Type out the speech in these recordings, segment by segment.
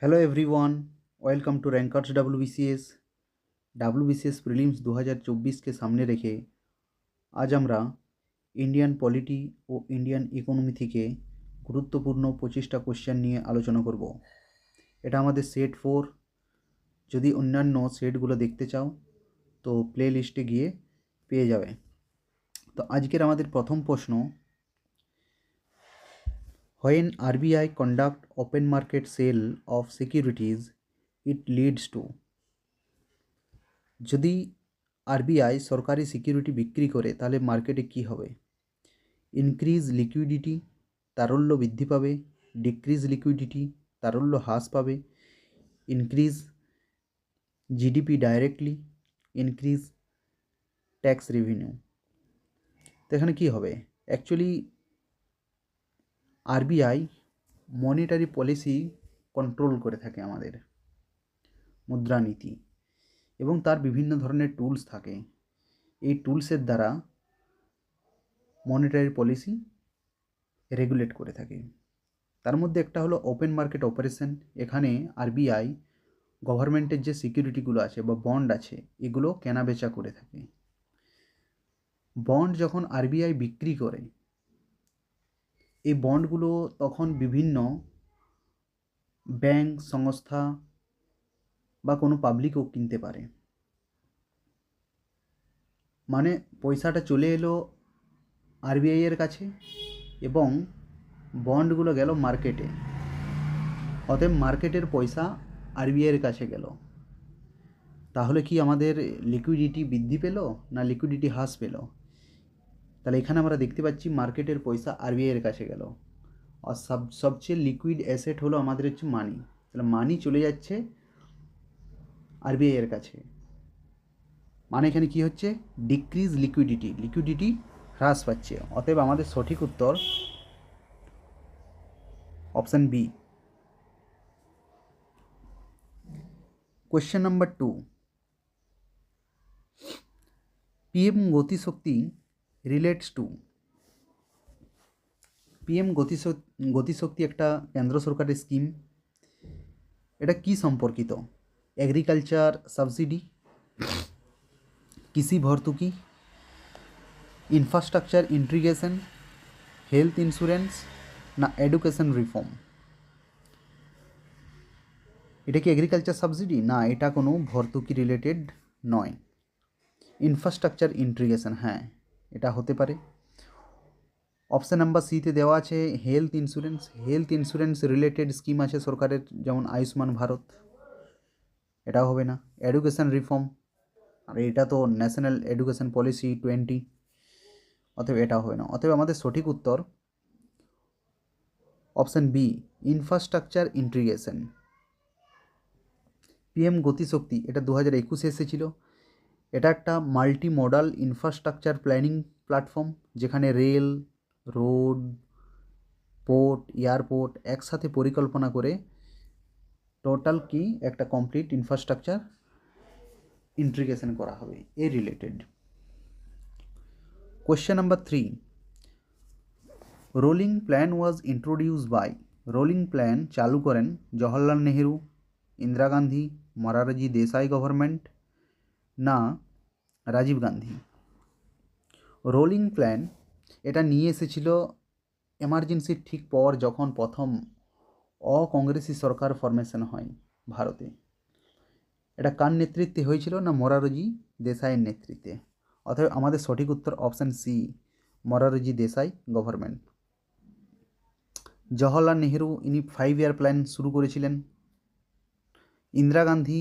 Hello everyone, welcome to rankers WBCS. WBCS prelims 2024কে সামনে রেখে আজ আমরা ইন্ডিয়ান পলিটি ও ইন্ডিয়ান ইকোনমি থেকে গুরুত্বপূর্ণ 25টা কোশ্চেন নিয়ে আলোচনা করব। এটা আমাদের সেট 4। যদি অন্যান্য সেটগুলো দেখতে চাও তো প্লে লিস্টে গিয়ে পেয়ে যাবে। তো আজকের আমাদের প্রথম প্রশ্ন, when RBI conduct open market sale of securities, it leads to। যদি আরবিআই সরকারি সিকিউরিটি বিক্রি করে তাহলে মার্কেটে কি হবে? ইনক্রিজ লিকুইডিটি, তারল্য বৃদ্ধি পাবে; ডিক্রিজ লিকুইডিটি, তারল্য হ্রাস পাবে; increase GDP directly; increase tax revenue. তো এখানে কী হবে? Actually RBI monetary policy control করে থাকে, আমাদের মুদ্রানীতি, এবং তার বিভিন্ন ধরনের টুলস থাকে। এই টুলসের দ্বারা মনিটারি পলিসি রেগুলেট করে থাকে। তার মধ্যে একটা হলো ওপেন মার্কেট অপারেশন। এখানে আরবিআই গভর্নমেন্টের যে সিকিউরিটিগুলো আছে বা বন্ড আছে এগুলো কেনা বেচা করে থাকে। বন্ড যখন আরবিআই বিক্রি করে, এই বন্ডগুলো তখন বিভিন্ন ব্যাংক সংস্থা বা কোনো পাবলিকও কিনতে পারে। মানে পয়সাটা চলে এলো আরবিআইয়ের কাছে এবং বন্ডগুলো গেল মার্কেটে, অতএব মার্কেটের পয়সা আরবিআইয়ের কাছে গেল। তাহলে কি আমাদের লিকুইডিটি বৃদ্ধি পেল না লিকুইডিটি হ্রাস পেল? তাহলে এখানে আমরা দেখতে পাচ্ছি মার্কেটের পয়সা আরবিআইয়ের কাছে গেল। আর সবচেয়ে লিকুইড অ্যাসেট হলো আমাদের হচ্ছে মানি। তাহলে মানি চলে যাচ্ছে আরবিআইয়ের কাছে, মানে এখানে কি হচ্ছে? ডিক্রিজ লিকুইডিটি, লিকুইডিটি হ্রাস পাচ্ছে। অতএব আমাদের সঠিক উত্তর option B. Question number 2, PM Gati Shakti relates to. PM Gati Shakti একটা কেন্দ্র সরকারের স্কিম। এটা কি সম্পর্কিত? এগ্রিকালচার সাবসিডি, কৃষি ভর্তুকি, ইনফ্রাস্ট্রাকচার ইন্টিগ্রেশন, হেলথ ইন্স্যুরেন্স না এডুকেশন রিফর্ম? এটা কি এগ্রিকালচার সাবসিডি? না, এটা কোনো ভর্তুকি রিলেটেড নয়। ইনফ্রাস্ট্রাকচার ইন্টিগ্রেশন, হ্যাঁ এটা হতে পারে। অপশান নাম্বার সিতে দেওয়া আছে health insurance. Health insurance related scheme আছে সরকারের, যেমন আয়ুষ্মান ভারত, এটাও হবে না। এডুকেশন রিফর্ম, আর এটা তো ন্যাশনাল এডুকেশন পলিসি 20, অতএব এটাও হবে না। অতএব আমাদের সঠিক উত্তর option B, infrastructure integration. PM Gati Shakti এটা 2021 এসেছিল। এটা একটা multi modal infrastructure planning platform, যেখানে রেল, রোড, পোর্ট, এয়ারপোর্ট একসাথে পরিকল্পনা করে টোটাল কি একটা কমপ্লিট ইনফ্রাস্ট্রাকচার ইন্টিগ্রেশন করা হবে এই related. Question number 3, rolling plan was introduced by. Rolling plan চালু করেন জওহরলাল নেহেরু, ইন্দিরা গান্ধী, মোরারজি দেসাই গভর্নমেন্ট না রাজীব গান্ধী? রোলিং প্ল্যান এটা নিয়ে এসেছিল এমার্জেন্সির ঠিক পর, যখন প্রথম অকংগ্রেসি সরকার ফরমেশন হয় ভারতে। এটা কার নেতৃত্বে হয়েছিল? না মোরারজি দেসাইয়ের নেতৃত্বে। অতএব আমাদের সঠিক উত্তর option C, Morarji Desai government. Jawaharlal Nehru ইনি 5 ইয়ার প্ল্যান শুরু করেছিলেন। ইন্দিরা গান্ধী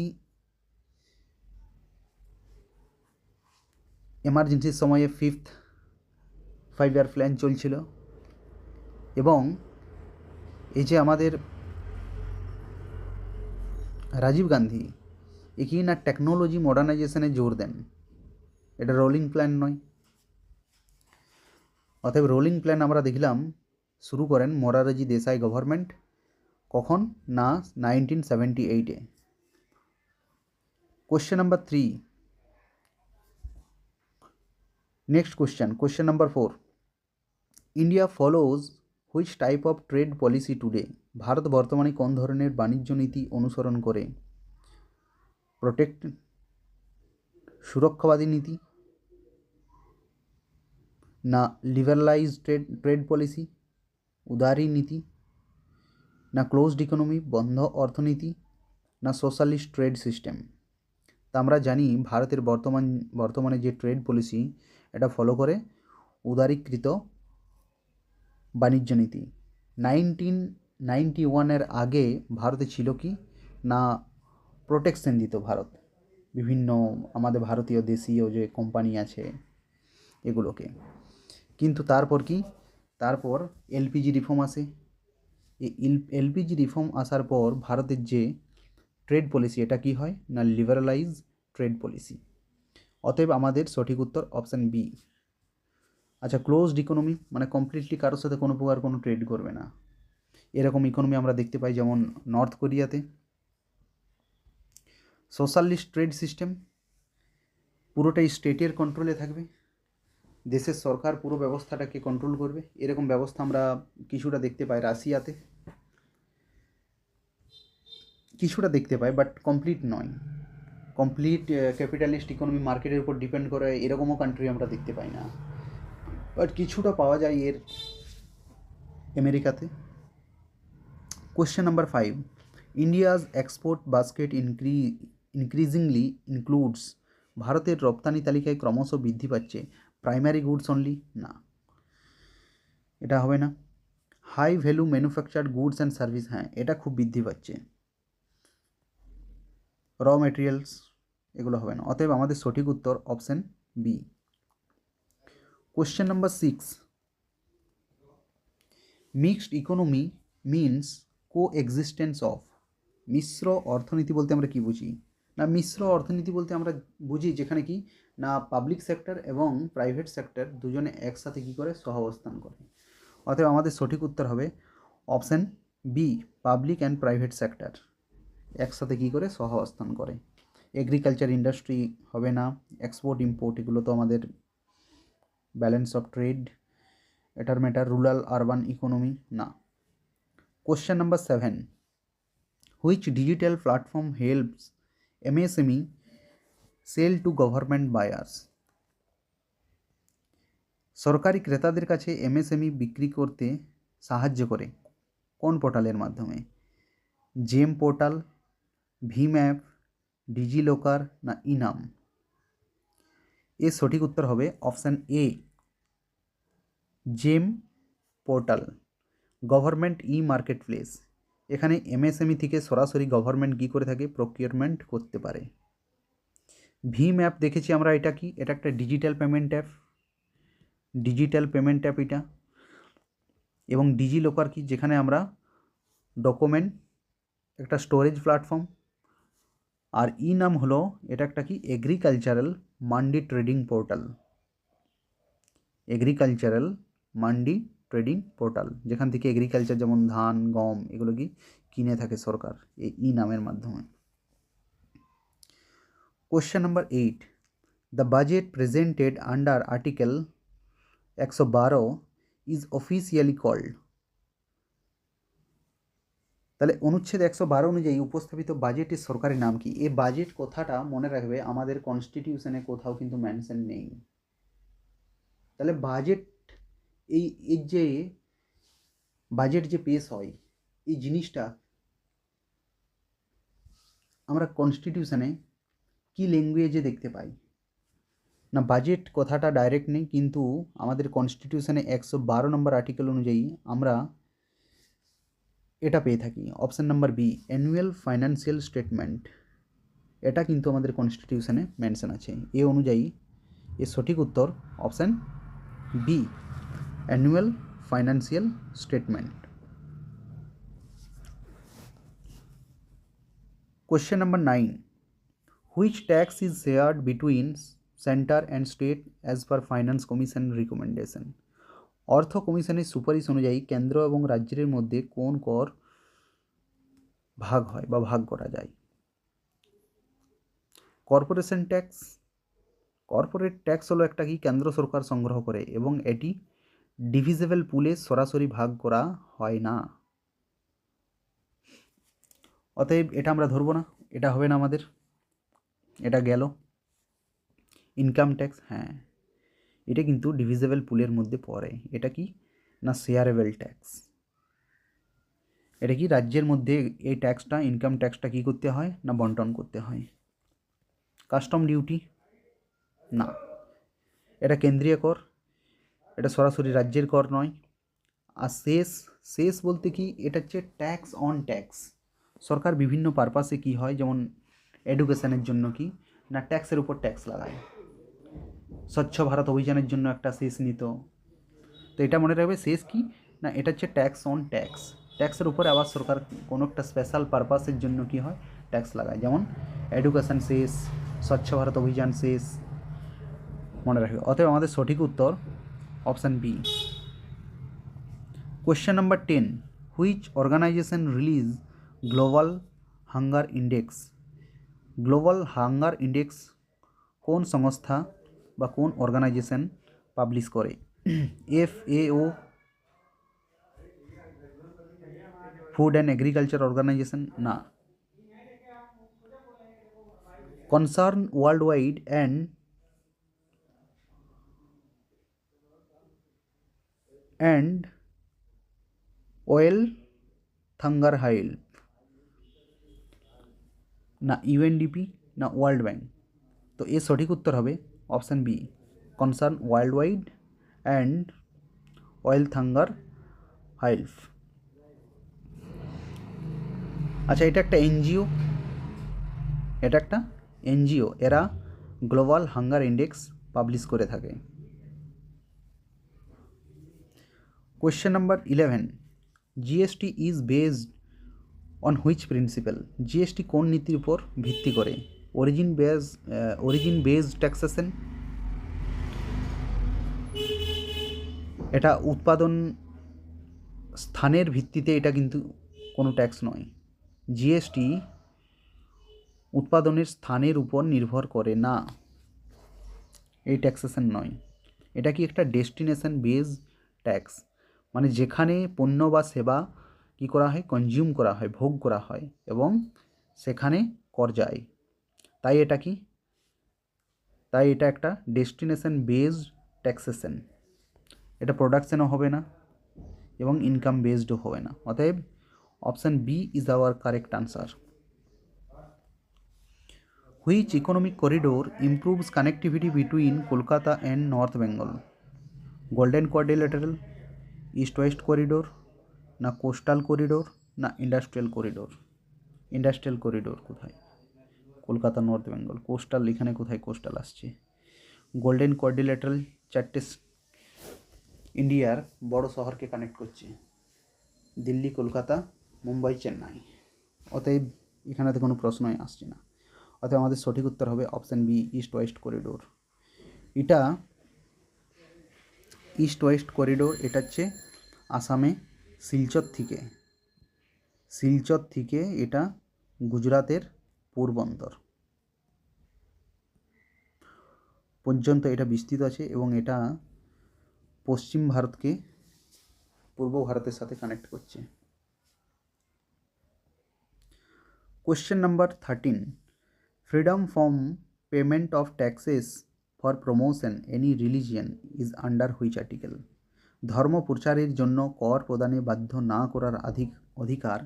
এমার্জেন্সির সময়ে 5th 5 ইয়ার প্ল্যান চলছিল। এবং এই যে আমাদের রাজীব গান্ধী, একি না টেকনোলজি মডার্নাইজেশনে জোর দেন। এটা রোলিং প্ল্যান নয়। অতএব রোলিং প্ল্যান আমরা দেখলাম শুরু করেন মোরারজি দেসাই গভর্নমেন্ট। কখন? না 1978-এ। Question number 3, next question number 4, India follows which type of trade policy today, Bharat বর্তমানে কোন ধরনের বাণিজ্য নীতি অনুসরণ করে? প্রোটেক্ট, সুরক্ষাবাদী নীতি, না লিবারালাইজ ট্রেড পলিসি, উদারী নীতি, না ক্লোজড ইকোনমি বন্ধ অর্থনীতি, না সোশ্যালিস্ট ট্রেড সিস্টেম? তা আমরা জানি ভারতের বর্তমানে যে ট্রেড পলিসি এটা ফলো করে উদারীকৃত বাণিজ্য নীতি। 1991 আগে ভারতে ছিল কি না প্রোটেকশন দিত ভারত বিভিন্ন আমাদের ভারতীয় দেশীয় যে কোম্পানি আছে এগুলোকে, কিন্তু তারপর এলপিজি রিফর্ম আসে। এই এলপিজি রিফর্ম আসার পর ভারতের যে ট্রেড পলিসি এটা কি হয় না লিবারালাইজ ট্রেড পলিসি। অতএব আমাদের সঠিক উত্তর অপশান বি। আচ্ছা, ক্লোজড ইকোনমি মানে কমপ্লিটলি কারোর সাথে কোনো প্রকার কোনো ট্রেড করবে না, এরকম ইকোনমি আমরা দেখতে পাই যেমন নর্থ কোরিয়াতে। সোশ্যালিস্ট ট্রেড সিস্টেম, পুরোটাই স্টেটের কন্ট্রোলে থাকবে, দেশের সরকার পুরো ব্যবস্থাটাকে কন্ট্রোল করবে, এরকম ব্যবস্থা আমরা কিছুটা দেখতে পাই রাশিয়াতে, কিছুটা দেখতে পাই বাট কমপ্লিট নয়। কমপ্লিট ক্যাপিটালিস্ট ইকোনমি মার্কেটের উপর ডিপেন্ড করে এরকমও কান্ট্রি আমরা দেখতে পাই না, বাট কিছুটা পাওয়া যায় এর আমেরিকাতে। Question number 5, India's export basket increasingly includes, ভারতের রপ্তানি তালিকায় ক্রমশ বৃদ্ধি পাচ্ছে প্রাইমারি গুডস অনলি, না এটা হবে না। High value manufactured goods and service, হ্যাঁ এটা খুব বৃদ্ধি পাচ্ছে। র মেটেরিয়ালস এগুলো হবে না, অতএব আমাদের সঠিক উত্তর option B. Question number 6, mixed economy means coexistence of, মিশ্র অর্থনীতি বলতে আমরা কি বুঝি না মিশ্র অর্থনীতি বলতে আমরা বুঝি যেখানে কি না পাবলিক সেক্টর এবং প্রাইভেট সেক্টর দুজনে একসাথে কি করে সহাবস্থান করে। অতএব আমাদের সঠিক উত্তর হবে option B, public and private sector একসাথে কি করে সহাবস্থান করে। এগ্রিকালচার ইন্ডাস্ট্রি হবে না, এক্সপোর্ট ইম্পোর্ট এগুলো তো আমাদের ব্যালেন্স অফ ট্রেড এটার ম্যাটার, রুরাল আরবান ইকোনমি না। Question number 7, which digital platform helps MSME sell to government buyers, সরকারি ক্রেতাদের কাছে এমএসএমই বিক্রি করতে সাহায্য করে কোন পোর্টালের মাধ্যমে? জেম পোর্টাল, ভীম অ্যাপ, ডিজি লকার না ইনাম? এর সঠিক উত্তর হবে option A, GeM portal, government e marketplace. এখানে এমএসএমই থেকে সরাসরি গভর্নমেন্ট কী করে থাকে প্রকিউরমেন্ট করতে পারে। ভীম অ্যাপ দেখেছি আমরা, এটা কি এটা একটা ডিজিটাল পেমেন্ট অ্যাপ, এটা। এবং ডিজি লকার কি যেখানে আমরা ডকুমেন্ট একটা স্টোরেজ প্ল্যাটফর্ম। আর ই নাম হলো এটা একটা কি agricultural mandi trading portal, agricultural mandi trading portal যেখান থেকে এগ্রিকালচার যেমন ধান গম এগুলো কি কিনে থাকে সরকার এই ই নামের মাধ্যমে। Question number 8, the budget presented under article 112 is officially called, তাহলে অনুচ্ছেদ 112 অনুযায়ী উপস্থাপিত বাজেটের সরকারি নাম কি? এই বাজেট কথাটা মনে রাখবে আমাদের কনস্টিটিউশনে কোথাও কিন্তু মেনশন নেই। তাহলে বাজেট এর যে বাজেট যে পেশ হয় এই জিনিসটা আমরা কনস্টিটিউশনে কি ল্যাঙ্গুয়েজে দেখতে পাই না? বাজেট কথাটা ডাইরেক্ট নেই, কিন্তু আমাদের কনস্টিটিউশনে 112 নম্বর আর্টিকেল অনুযায়ী আমরা এটা পেয়ে থাকি। Option number B, annual financial statement, এটা কিন্তু আমাদের কনস্টিটিউশনে মেনশন আছে। এ অনুযায়ী এর সঠিক উত্তর option B, annual financial statement. Question number 9, which tax is shared between centre and state as per finance commission recommendation, অর্থ কমিশনের সুপারিশ অনুযায়ী কেন্দ্র এবং রাজ্যের মধ্যে কোন কর ভাগ হয় বা ভাগ করা যায়? কর্পোরেশন ট্যাক্স, কর্পোরেট ট্যাক্স হলো একটা কি কেন্দ্র সরকার সংগ্রহ করে এবং এটি ডিভিজেবল পুলে সরাসরি ভাগ করা হয় না। অতএব এটা আমরা ধরবো না, এটা হবে না আমাদের, এটা গেল। ইনকাম ট্যাক্স, হ্যাঁ এটা কিন্তু ডিভিজেবল পুলের মধ্যে পড়ে। এটা কি না শেয়ারেবল ট্যাক্স। এটা কি রাজ্যের মধ্যে এই ট্যাক্সটা, ইনকাম ট্যাক্সটা কী করতে হয় না বন্টন করতে হয়। কাস্টম ডিউটি না, এটা কেন্দ্রীয় কর, এটা সরাসরি রাজ্যের কর নয়। আর সেস, সেস বলতে কি এটা হচ্ছে ট্যাক্স অন ট্যাক্স। সরকার বিভিন্ন পারপাসে কি হয়, যেমন এডুকেশনের জন্য কি না ট্যাক্সের উপর ট্যাক্স লাগায়, স্বচ্ছ ভারত অভিযানের জন্য একটা সেস নিত। তো এটা মনে রাখবে, সেস কি না এটা হচ্ছে ট্যাক্স অন ট্যাক্স। ট্যাক্সের উপরে আবার সরকার কোনো একটা স্পেশাল পারপাসের জন্য কি হয় ট্যাক্স লাগায়, যেমন এডুকেশন সেস, স্বচ্ছ ভারত অভিযান সেস, মনে রাখবে। অতএব আমাদের সঠিক উত্তর option B. Question number 10, which organisation release global hunger index. Global hunger index কোন সংস্থা বা কোন অর্গানাইজেশন পাবলিশ করে? FAO, food and agriculture organisation না। Concern Worldwide and Welthungerhilfe না, UNDP না ওয়ার্ল্ড ব্যাংক। তো এর সঠিক উত্তর হবে option B, Concern Worldwide and Welthungerhilfe. আচ্ছা, এটা একটা এনজিও, এটা একটা এনজিও, এরা গ্লোবাল হাঙ্গার ইন্ডেক্স পাবলিশ করে থাকে। Question number 11, GST is based on which principal. GST কোন নীতির উপর ভিত্তি করে? অরিজিন বেসড ট্যাক্সেশন, এটা উৎপাদন স্থানের ভিত্তিতে, এটা কিন্তু কোনো ট্যাক্স নয়। জিএসটি উৎপাদনের স্থানের উপর নির্ভর করে না, এই ট্যাক্সেশন নয়। এটা কি একটা ডেস্টিনেশন বেস ট্যাক্স, মানে যেখানে পণ্য বা সেবা কী করা হয়, কনজিউম করা হয়, ভোগ করা হয় এবং সেখানে কর যায়। তাই এটা কি, তাই এটা একটা ডেস্টিনেশন বেসড ট্যাক্সেশন। এটা প্রোডাকশনও হবে না এবং ইনকাম বেসডও হবে না। অতএব option B is our correct answer. Which economic corridor improves connectivity between Kolkata and North Bengal? Golden quadrilateral, east west corridor না কোস্টাল করিডোর না ইন্ডাস্ট্রিয়াল করিডোর? ইন্ডাস্ট্রিয়াল করিডোর কোথায়? কলকাতা নর্থ বেঙ্গল। কোস্টাল এখানে কোথায় কোস্টাল আসছে? গোল্ডেন কোয়াড্রিল্যাটারাল চারটে ইন্ডিয়ার বড় শহরকে কানেক্ট করছে, দিল্লি, কলকাতা, মুম্বাই, চেন্নাই। অতএব এখানেতে কোনো প্রশ্নই আসছে না। অতএব আমাদের সঠিক উত্তর হবে option B, east west corridor. এটা ইস্ট ওয়েস্ট করিডোর, এটা হচ্ছে আসামে শিলচর থেকে এটা গুজরাতের পূর্বাঞ্চল পর্যন্ত এটা বিস্তৃত আছে এবং এটা পশ্চিম ভারতকে পূর্ব ভারতের সাথে কানেক্ট করছে। Question number 13, freedom from payment of taxes for promotion any religion is under which article? ধর্ম প্রচারের জন্য কর প্রদানে বাধ্য না করার অধিকার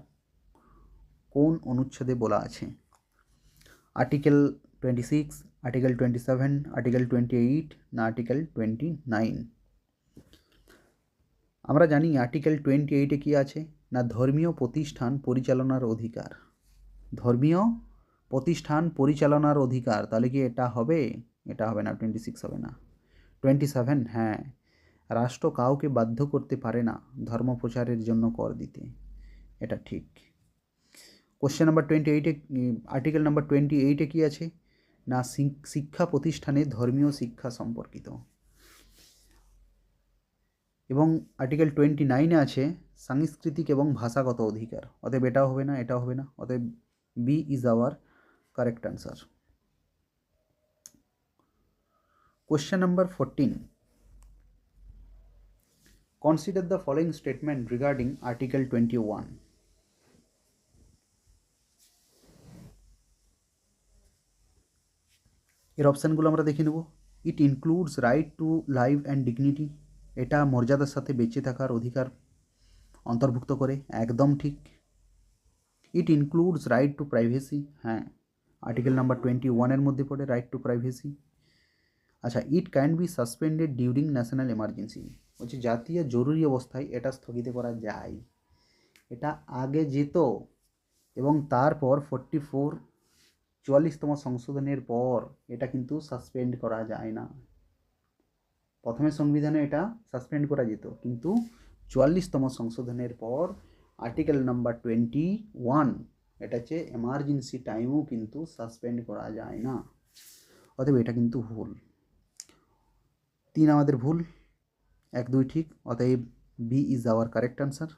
কোন অনুচ্ছেদে বলা আছে? আর্টিকেল 26, আর্টিকেল 27, আর্টিকেল 28 না আর্টিকেল 29? আমরা জানি আর্টিকেল 28-এ কী আছে না ধর্মীয় প্রতিষ্ঠান পরিচালনার অধিকার। ধর্মীয় প্রতিষ্ঠান পরিচালনার অধিকার, তাহলে কি এটা হবে? এটা হবে না, 26 হবে না। 27, হ্যাঁ, রাষ্ট্র কাউকে বাধ্য করতে পারে না ধর্ম প্রচারের জন্য কর দিতে, এটা ঠিক। কোশ্চেন নাম্বার 28-এ, আর্টিকেল নাম্বার 28-এ কী আছে না শিক্ষা প্রতিষ্ঠানে ধর্মীয় শিক্ষা সম্পর্কিত। এবং আর্টিকেল 29-এ আছে সাংস্কৃতিক এবং ভাষাগত অধিকার। অতএব এটাও হবে না, এটাও হবে না। অতএব B is our correct answer. Question number 14, consider the following statement regarding article 21। এর অপশানগুলো আমরা দেখে নেব। It includes right to life and dignity, এটা মর্যাদার সাথে বেঁচে থাকার অধিকার অন্তর্ভুক্ত করে, একদম ঠিক। ইট ইনক্লুডস রাইট টু প্রাইভেসি, হ্যাঁ আর্টিকেল নাম্বার 21-এর মধ্যে পড়ে রাইট টু প্রাইভেসি। আচ্ছা, ইট can B suspended during national emergency, বলছে জাতীয় জরুরি অবস্থায় এটা স্থগিত করা যায়। এটা আগে যেত এবং তারপর 44তম সংশোধনের পর এটা কিন্তু সাসপেন্ড করা যায় না। প্রথমে সংবিধানে এটা সাসপেন্ড করা যেত, কিন্তু 44তম সংশোধনের পর আর্টিকেল নাম্বার 21 এটা হচ্ছে এমার্জেন্সি টাইমেও কিন্তু সাসপেন্ড করা যায় না। অতএব এটা কিন্তু ভুল। 3 আমাদের ভুল, 1 2 ঠিক, অতএব B is our correct answer.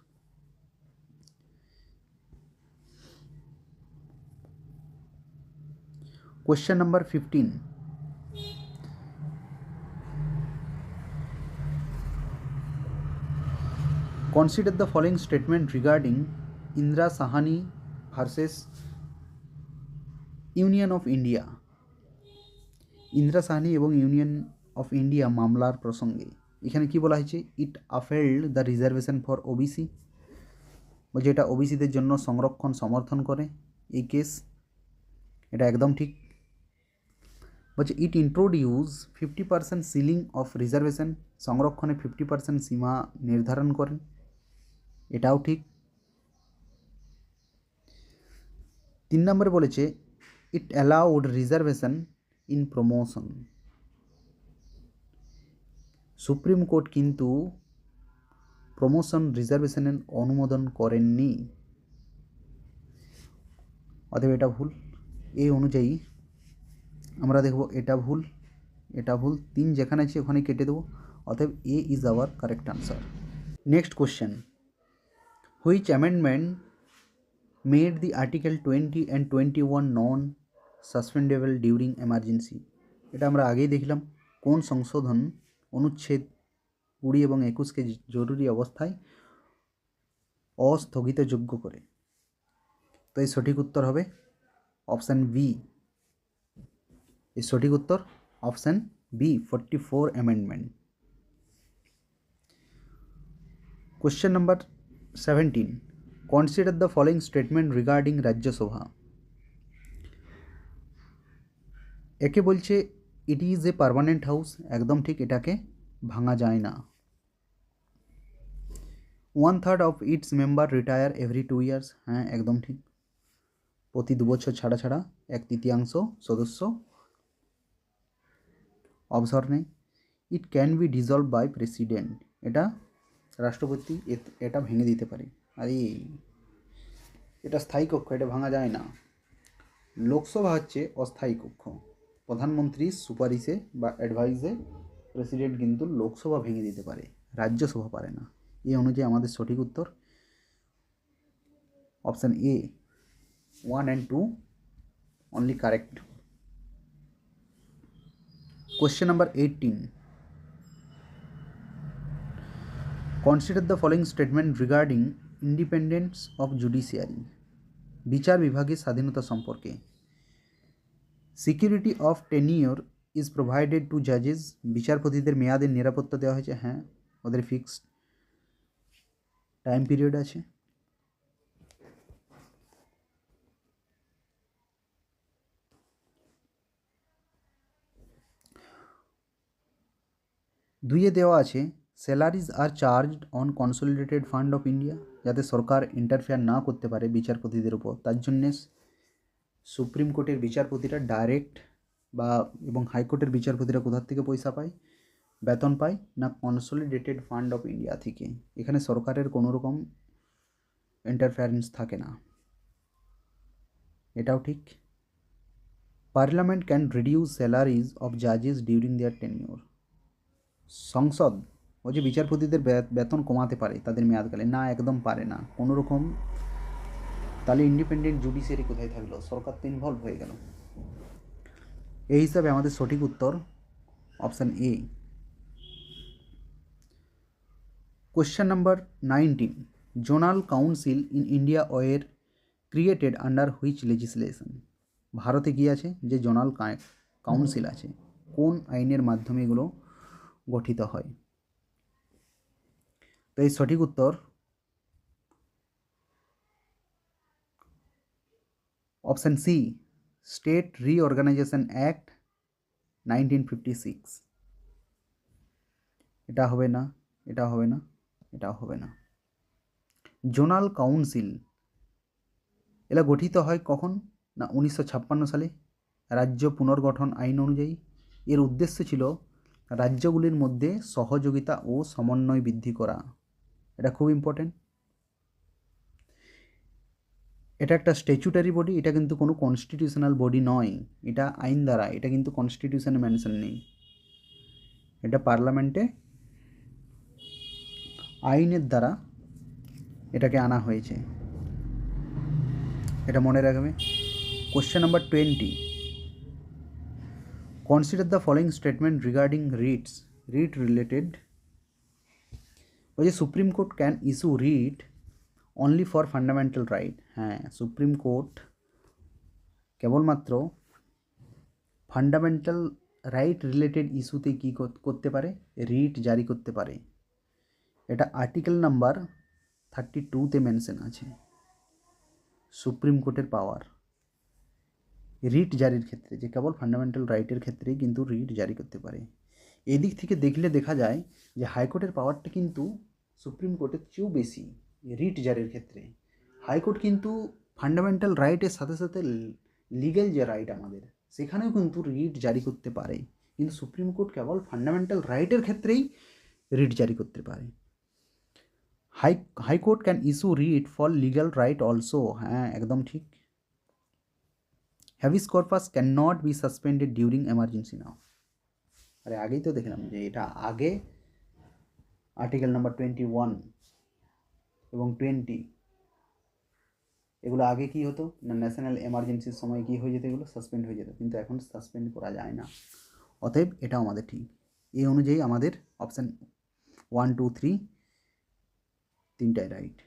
Question number 15. Consider the following statement regarding Indira Sahani versus Union of India. Indira Sahani এবং ইউনিয়ন অফ ইন্ডিয়া মামলার প্রসঙ্গে এখানে কি বলা হয়েছে? ইট আফেল্ড দ্য রিজার্ভেশন ফর ওবিসি, বলছে এটা ওবিসিদের জন্য সংরক্ষণ সমর্থন করে এই কেস, এটা একদম ঠিক। বলছে ইট ইন্ট্রোডিউস 50% সিলিং অফ রিজার্ভেশন, সংরক্ষণে 50% সীমা নির্ধারণ করেন, এটাও ঠিক। 3 নম্বরে বলেছে it allowed reservation in promotion, Supreme Court কিন্তু প্রমোশন রিজার্ভেশনের অনুমোদন করেননি, অতএব এটা ভুল। এই অনুযায়ী আমরা দেখব এটা ভুল, এটা ভুল, 3 যেখানে আছে ওখানে কেটে দেবো, অতএব A is our correct answer. Next question, which amendment made the article 20 and 21 non suspendable during emergency? এটা আমরা আগেই দেখলাম। কোন সংশোধন অনুচ্ছেদ 20 এবং 21কে জরুরি অবস্থায় অস্থগিতযোগ্য করে? তো এই সঠিক উত্তর হবে অপশান বি। এই সঠিক উত্তর option B, 44 amendment. Question number 17, consider the following statement regarding Rajya Sabha. একে বলছে it is a permanent house, একদম ঠিক, এটাকে ভাঙা যায় না। 1/3 of its member retire every 2 years, হ্যাঁ একদম ঠিক, প্রতি 2 বছর ছাড়া ছাড়া 1/3 সদস্য অবসর নেই। It can be dissolve by president, এটা রাষ্ট্রপতি এটা ভেঙে দিতে পারে। আর এটা স্থায়ী কক্ষ, এটা ভাঙা যায় না। লোকসভা হচ্ছে অস্থায়ী কক্ষ, প্রধানমন্ত্রীর সুপারিশে বা অ্যাডভাইসে প্রেসিডেন্ট কিন্তু লোকসভা ভেঙে দিতে পারে, রাজ্যসভা পারে না। এই অনুযায়ী আমাদের সঠিক উত্তর option A, 1 and 2 only correct. Question number 18, consider the following statement regarding independence of judiciary. বিচার বিভাগের স্বাধীনতা সম্পর্কে। Security of tenure is provided to জাজেস, বিচারপতিদের মেয়াদের নিরাপত্তা দেওয়া হয়েছে, হ্যাঁ ওদের ফিক্সড টাইম পিরিয়ড আছে। দুইয়ে দেওয়া আছে salaries are charged on consolidated fund of India, যাতে সরকার ইন্টারফেয়ার না করতে পারে বিচারপতিদের উপর, তার জন্যে সুপ্রিম কোর্টের বিচারপতিরা ডাইরেক্ট বা এবং হাইকোর্টের বিচারপতিরা কোথার থেকে পয়সা পায়, বেতন পায় না কনসলিডেটেড ফান্ড অফ ইন্ডিয়া থেকে। এখানে সরকারের কোনো রকম ইন্টারফেয়ারেন্স থাকে না, এটাও ঠিক। Parliament can reduce salaries of জাজেস ডিউরিং দেয়ার টেনিওর, সংসদ ও যে বিচারপতিদের বেতন কমাতে পারে তাদের মেয়াদকালে, না একদম পারে না কোনো রকম। তাহলে ইন্ডিপেন্ডেন্ট জুডিশিয়ারি কোথায় থাকলো? সরকার তো ইনভলভ হয়ে গেল। এই হিসাবে আমাদের সঠিক উত্তর option A. Question number 19. Zonal council in India were created under which legislation? ভারতে কি আছে যে জোনাল কাউন্সিল আছে, কোন আইনের মাধ্যমে এগুলো গঠিত হয়? তো এই সঠিক উত্তর option C, state reorganisation act 1956। এটা হবে না, এটা হবে না, এটা হবে না। জোনাল কাউন্সিল এরা গঠিত হয় কখন না 1956 সালে রাজ্য পুনর্গঠন আইন অনুযায়ী। এর উদ্দেশ্য ছিল রাজ্যগুলির মধ্যে সহযোগিতা ও সমন্বয় বৃদ্ধি করা। এটা খুব ইম্পর্টেন্ট। এটা একটা স্ট্যাচুটারি বডি, এটা কিন্তু কোনো কনস্টিটিউশনাল বডি নয়, এটা আইন দ্বারা, এটা কিন্তু কনস্টিটিউশনে মেনশন নেই, এটা পার্লামেন্টে আইনের দ্বারা এটাকে আনা হয়েছে, এটা মনে রাখবে। Question number 20. Consider the following statement regarding writs. Writ related. ওই যে supreme court can issue writ only for fundamental right. হ্যাঁ, সুপ্রিম কোর্ট কেবলমাত্র ফান্ডামেন্টাল রাইট রিলেটেড ইস্যুতে কী করতে পারে? রিট জারি করতে পারে। এটা আর্টিকেল নাম্বার 32-তে মেনশন আছে সুপ্রিম কোর্টের পাওয়ার রিট জারির ক্ষেত্রে, যে কেবল ফান্ডামেন্টাল রাইটের ক্ষেত্রেই কিন্তু রিট জারি করতে পারে। এদিক থেকে দেখলে দেখা যায় যে হাইকোর্টের পাওয়ারটা কিন্তু সুপ্রিম কোর্টের চেয়েও বেশি রিট জারির ক্ষেত্রে। হাইকোর্ট কিন্তু ফান্ডামেন্টাল রাইটের সাথে সাথে লিগ্যাল যে রাইট আমাদের, সেখানেও কিন্তু রিট জারি করতে পারে, কিন্তু সুপ্রিম কোর্ট কেবল ফান্ডামেন্টাল রাইটের ক্ষেত্রেই রিট জারি করতে পারে। High court can issue writ for legal right also. হ্যাঁ, একদম ঠিক। Habeas corpus can not be suspended during emergency now. আরে আগেই তো দেখলাম যে এটা আগে আর্টিকেল নাম্বার 21 এবং 20 এগুলো আগে কি হতো না, ন্যাশনাল এমার্জেন্সির সময় কি হয়ে যেত, এগুলো সাসপেন্ড হয়ে যেত, কিন্তু এখন সাসপেন্ড করা যায় না। অতএব এটাও আমাদের ঠিক। এই অনুযায়ী আমাদের অপশান 1, 2, 3 তিনটাই right.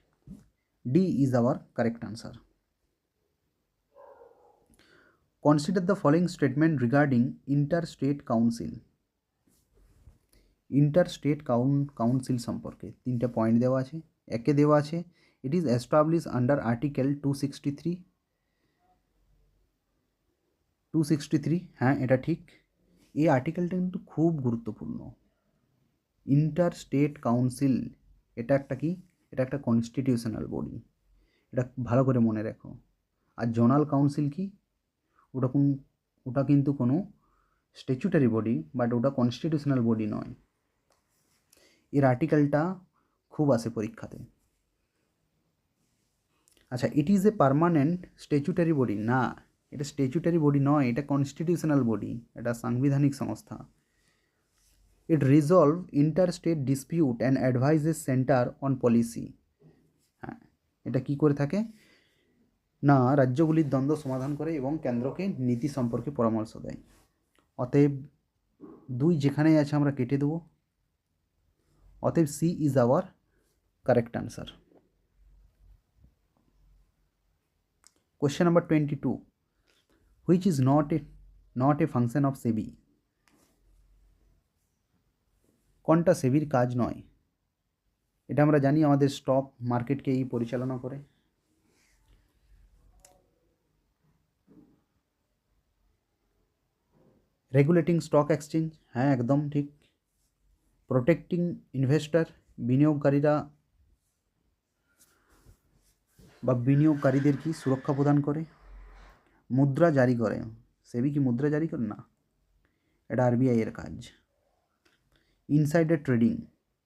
D is our correct answer. Consider the following statement regarding interstate council. Interstate council সম্পর্কে 3টে পয়েন্ট দেওয়া আছে। একে দেওয়া আছে it is establish under article 263। হ্যাঁ, এটা ঠিক। এই আর্টিকেলটা কিন্তু খুব গুরুত্বপূর্ণ। ইন্টারস্টেট কাউন্সিল এটা একটা কি, এটা একটা কনস্টিটিউশনাল বডি, এটা ভালো করে মনে রেখো। আর জোনাল কাউন্সিল কি, ওটা কিন্তু কোনো স্ট্যাচুটারি বডি, বাট ওটা কনস্টিটিউশনাল বডি নয়। এর আর্টিকেলটা খুব আসে পরীক্ষাতে। আচ্ছা, ইট is a permanent statutory body. না, এটা স্ট্যাচুটারি বডি নয়, এটা কনস্টিটিউশনাল বডি, এটা সাংবিধানিক সংস্থা। It resolve interstate dispute and advises centre on policy. হ্যাঁ, এটা কি করে থাকে না, রাজ্যগুলির দ্বন্দ্ব সমাধান করে এবং কেন্দ্রকে নীতি সম্পর্কে পরামর্শ দেয়। অতএব 2 যেখানেই আছে আমরা কেটে দেবো। অতএব C is our correct answer. Question number 22. Which is not a function of SEBI. কোনটা সেবির কাজ নয়? এটা আমরা জানি আমাদের স্টক মার্কেটকে এই পরিচালনা করে। Regulating stock exchange. হ্যাঁ, একদম ঠিক। প্রোটেক্টিং ইনভেস্টর, বিনিয়োগকারীরা বা বিনিয়োগকারীদের কি সুরক্ষা প্রদান করে। মুদ্রা জারি করে, সেবি কি মুদ্রা জারি করে না, এটা আরবিআই এর কাজ। ইনসাইডার ট্রেডিং,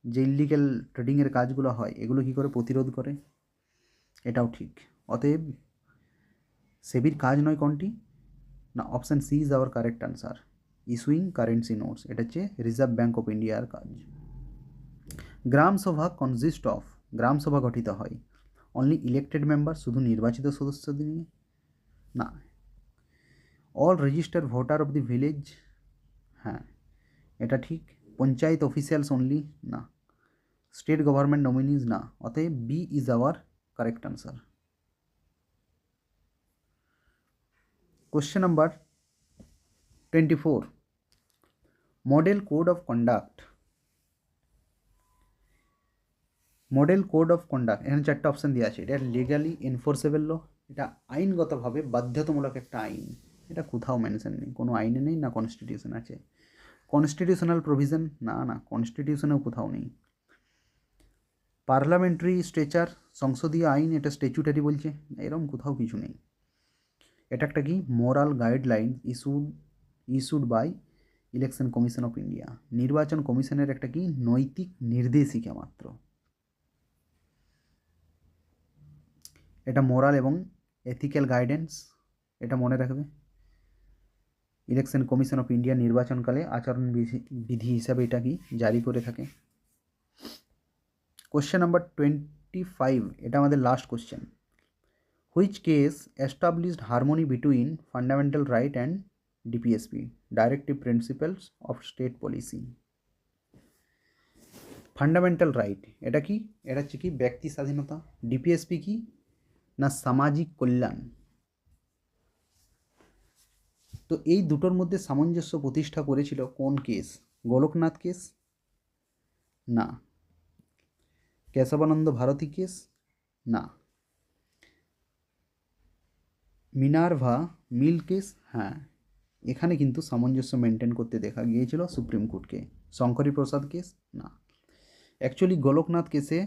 যে ইলিগ্যাল ট্রেডিংয়ের কাজগুলো হয় এগুলো কী করে প্রতিরোধ করে, এটাও ঠিক। অতএব সেবির কাজ নয় কোনটি না, option C is our correct answer. Issuing currency notes, এটা হচ্ছে রিজার্ভ ব্যাঙ্ক অফ ইন্ডিয়ার কাজ। গ্রাম সভা কনজিস্ট অফ, গ্রাম সভা গঠিত হয় অনলি ইলেক্টেড মেম্বার, শুধু নির্বাচিত সদস্যদের নিয়ে না। All registered voter of the village, হ্যাঁ এটা ঠিক। পঞ্চায়েত অফিসিয়ালস অনলি, না। স্টেট গভর্নমেন্ট নমিনিজ না, অতএব B is our correct answer. Question number 24, model code of conduct. Model code of conduct, এখানে চারটা অপশান দেওয়া আছে। এটা লিগালি এনফোর্সেবল ল, এটা আইনগতভাবে বাধ্যতামূলক একটা আইন, এটা কোথাও মেনশন নেই, কোনো আইনে নেই, না কনস্টিটিউশন আছে। কনস্টিটিউশনাল প্রভিশন, না না কনস্টিটিউশনেও কোথাও নেই। পার্লামেন্টারি স্ট্রেচার, সংসদীয় আইন, এটা স্ট্যাচুটারি বলছে, এরকম কোথাও কিছু নেই। এটা একটা কি moral guideline issued by election commission of India, নির্বাচন কমিশনের একটা কি নৈতিক নির্দেশিকা মাত্র। এটা মোরাল এবং এথিক্যাল গাইডেন্স, এটা মনে রাখবে। ইলেকশন কমিশন অফ ইন্ডিয়া নির্বাচনকালে আচরণ বিধি হিসাবে এটা কি জারি করে থাকে। কোশ্চেন নাম্বার 25, এটা আমাদের last question. Which case established harmony between fundamental right and DPSP, directive principles of state policy. Fundamental right এটা কি, এটা হচ্ছে কি ব্যক্তি স্বাধীনতা। ডিপিএসপি কি না সামাজিক কল্যাণ। তো এই দুটোর মধ্যে সামঞ্জস্য প্রতিষ্ঠা করেছিল কোন কেস? গোলকনাথ কেস না, কেশবানন্দ ভারতী কেস না, মিনার্ভা মিল কেস হ্যাঁ, এখানে কিন্তু সামঞ্জস্য মেনটেন করতে দেখা গিয়েছিল সুপ্রিম কোর্টকে। শঙ্করী প্রসাদ কেস না। অ্যাকচুয়ালি গোলকনাথ কেসে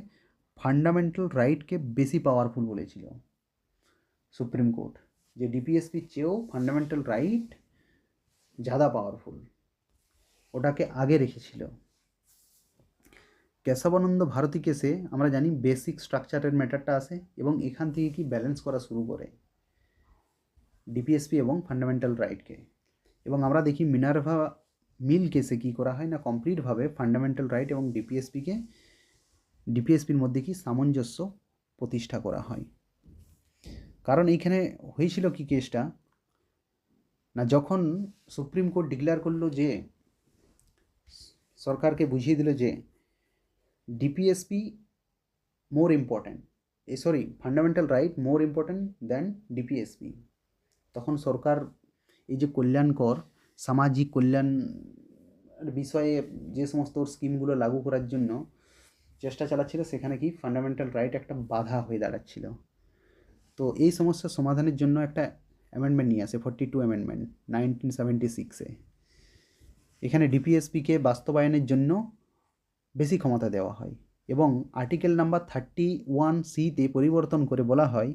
ফান্ডামেন্টাল রাইটকে বেশি পাওয়ারফুল বলেছিল সুপ্রিম কোর্ট, যে ডিপিএসপির চেয়েও ফান্ডামেন্টাল রাইট ज़्यादा পাওয়ারফুল, ওটাকে আগে রেখেছিল। কেশবানন্দ ভারতী কেসে আমরা জানি বেসিক স্ট্রাকচারের ম্যাটারটা আসে এবং এখান থেকে কি ব্যালেন্স করা শুরু করে ডিপিএসপি এবং ফান্ডামেন্টাল রাইটকে। এবং আমরা দেখি মিনার্ভা মিল কেসে কি করা হয় না কমপ্লিটভাবে ফান্ডামেন্টাল রাইট এবং ডিপিএসপির মধ্যে কি সামঞ্জস্য প্রতিষ্ঠা করা হয়। কারণ এইখানে হয়েছিল কি কেসটা না, যখন সুপ্রিম কোর্ট ডিক্লেয়ার করলো যে সরকারকে বুঝিয়ে দিল যে DPSP more important, fundamental right more important than DPSP, তখন সরকার এই যে কল্যাণকর সামাজিক কল্যাণ বিষয়ে যে সমস্ত স্কিমগুলো লাগু করার জন্য চেষ্টা চালাচ্ছিল, সেখানে কি ফান্ডামেন্টাল রাইট একটা বাধা হয়ে দাঁড়াচ্ছিল। তো এই সমস্যার সমাধানের জন্য একটা অ্যামেন্ডমেন্ট নিয়ে আসে 42 অ্যামেন্ডমেন্ট 1976-এ। এখানে ডিপিএসপিকে বাস্তবায়নের জন্য বেশি ক্ষমতা দেওয়া হয় এবং আর্টিকেল নাম্বার 31C-তে পরিবর্তন করে বলা হয়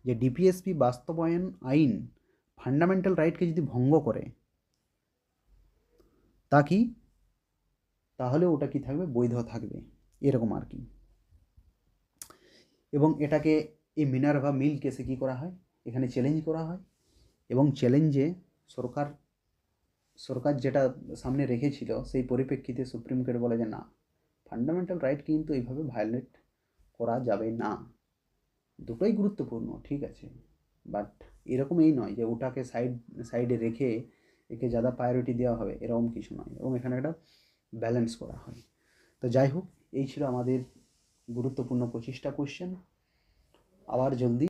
যে ডিপিএসপি বাস্তবায়ন আইন ফান্ডামেন্টাল রাইটকে যদি ভঙ্গ করে তা কি তাহলে ওটা কি থাকবে, বৈধ থাকবে, এরকম আর কি। এবং এটাকে এই মিনার্ভা মিল কেসে কী করা হয়, এখানে চ্যালেঞ্জ করা হয় এবং চ্যালেঞ্জে সরকার যেটা সামনে রেখেছিল সেই পরিপ্রেক্ষিতে সুপ্রিম কোর্ট বলে যে না, ফান্ডামেন্টাল রাইট কিন্তু এইভাবে ভায়োলেট করা যাবে না, দুটোই গুরুত্বপূর্ণ ঠিক আছে, বাট এরকম এই নয় যে ওটাকে সাইডে রেখে একে ज़्यादा প্রায়োরিটি দেওয়া হবে, এরকম কিছু নয়, এবং এখানে একটা ব্যালেন্স করা হয়। তো যাই হোক, এই ছিল আমাদের গুরুত্বপূর্ণ 25টা কোশ্চেন। আবার জলদি